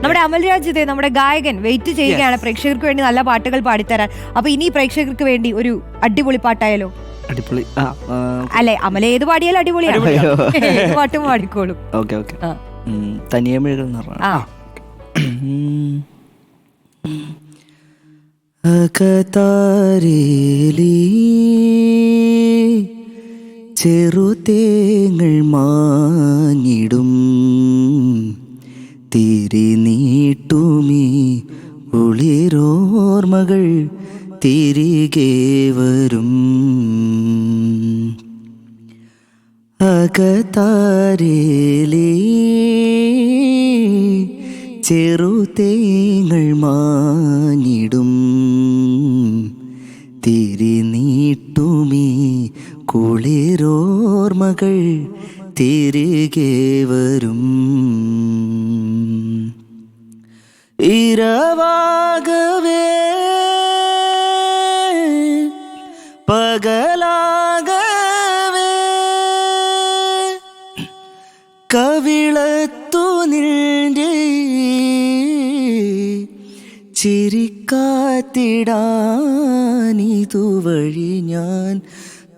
നമ്മുടെ അമൽരാജ് ഇതേ നമ്മുടെ ഗായകൻ വെയിറ്റ് ചെയ്യുകയാണ് പ്രേക്ഷകർക്ക് വേണ്ടി നല്ല പാട്ടുകൾ പാടിത്തരാൻ. അപ്പൊ ഇനി പ്രേക്ഷകർക്ക് വേണ്ടി ഒരു അടിപൊളി പാട്ടായാലോ? അടിപൊളി. അല്ലെ, അമല ഏത് പാടിയാലും അടിപൊളിയാണ്. ഏത് പാട്ടും പാടിക്കോളും. Okay okay. തനിയമഴകൾ എന്ന് പറഞ്ഞ അകതാരേലി ചെറുതേങ്ങൾ മാഞ്ഞിടും തിരിനീട്ടുമീ ഉളിരോർമകൾ തിരികെ വരും. അകതാരേലി ചെറുതേങ്ങൾ മാഞ്ഞിടും തിരിനീട്ടുമീ കുളിരോർമകൾ തിരികെ വരും. ഇരവാകവേ പകലാകവേ കവിളത്തു നിന്റെ ചിരിക്കാത്തിടാനിതുവഴി ഞാൻ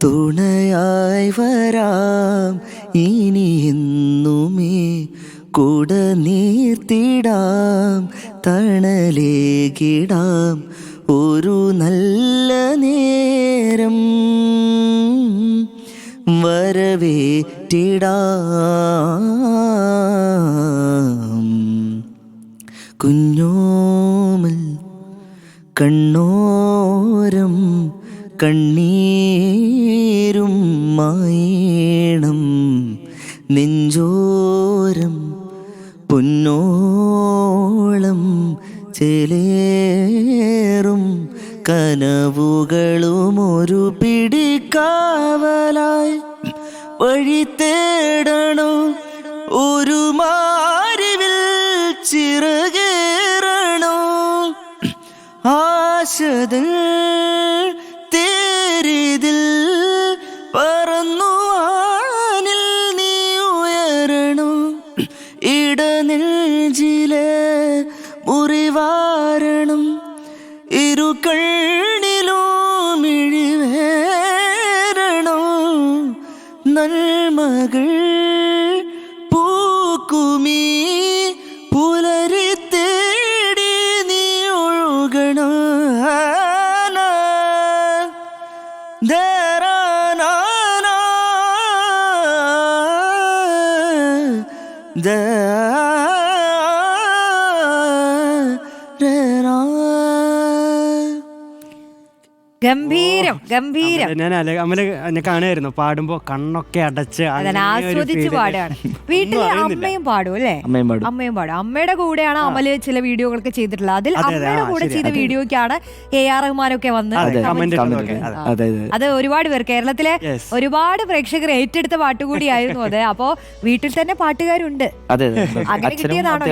തുണയായി വരാം. ഇനി എന്നുമേ കുട നീർത്തിടാം, തണലേകിടാം ഒരു നല്ല നേരം വരവേറ്റിടാം. കുഞ്ഞോമൽ കണ്ണോരം കണ്ണീരും മായണം, നെഞ്ചോരം പൊന്നോളം ചേലേറും കനവുകളും ഒരു പിടിക്കാവലായി വഴി തേടണോ ഒരു മാരിവിൽ ചിറകേറണോ ആശതൻ തേരിതിൽ പറന്നു ആനിൽ നീ ഉയരണോ ഇടനെഞ്ചിലെ മുറിവാരണം ഇരു കണ്ണിലും മിഴിവേരണോ നന്മകൾ പൂക്കുമീ പുലരി തേടി നീ ഒഴുകണോ. ഗംഭീരം ഗംഭീരം. ഞാൻ കാണുമായിരുന്നു പാടുമ്പോ കണ്ണൊക്കെ അടച്ച് ആസ്വദിച്ച് പാടുകയാണ്. വീട്ടില് അമ്മയും പാടും അല്ലേ? അമ്മയും പാടും. അമ്മയുടെ കൂടെയാണ് അമല് ചില വീഡിയോകളൊക്കെ ചെയ്തിട്ടുള്ളത്. അതിൽ അമ്മയുടെ കൂടെ ചെയ്ത വീഡിയോക്കാണ് AR റഹ്മാനൊക്കെ വന്ന് അത് ഒരുപാട് പേർ കേരളത്തിലെ ഒരുപാട് പ്രേക്ഷകർ ഏറ്റെടുത്ത പാട്ടുകൂടിയായിരുന്നു അത്. അപ്പോ വീട്ടിൽ തന്നെ പാട്ടുകാരുണ്ട്. അങ്ങനെ കിട്ടിയതാണോ?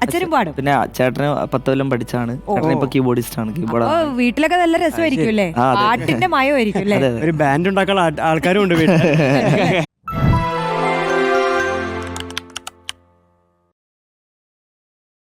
അച്ഛനും പാടും. പിന്നെ ചേട്ടന് 10 കൊല്ലം പഠിച്ചാണ്. ഇപ്പൊ കീബോർഡിസ്റ്റ് ആണ്. വീട്ടിലൊക്കെ നല്ല രസമായിരിക്കും അല്ലേ? പാട്ടിന്റെ മയമായിരിക്കും അല്ലേ? ഒരു ബാൻഡ് ഉണ്ടാക്കാനുള്ള ആൾക്കാരും ഉണ്ട് വീട്ടിൽ.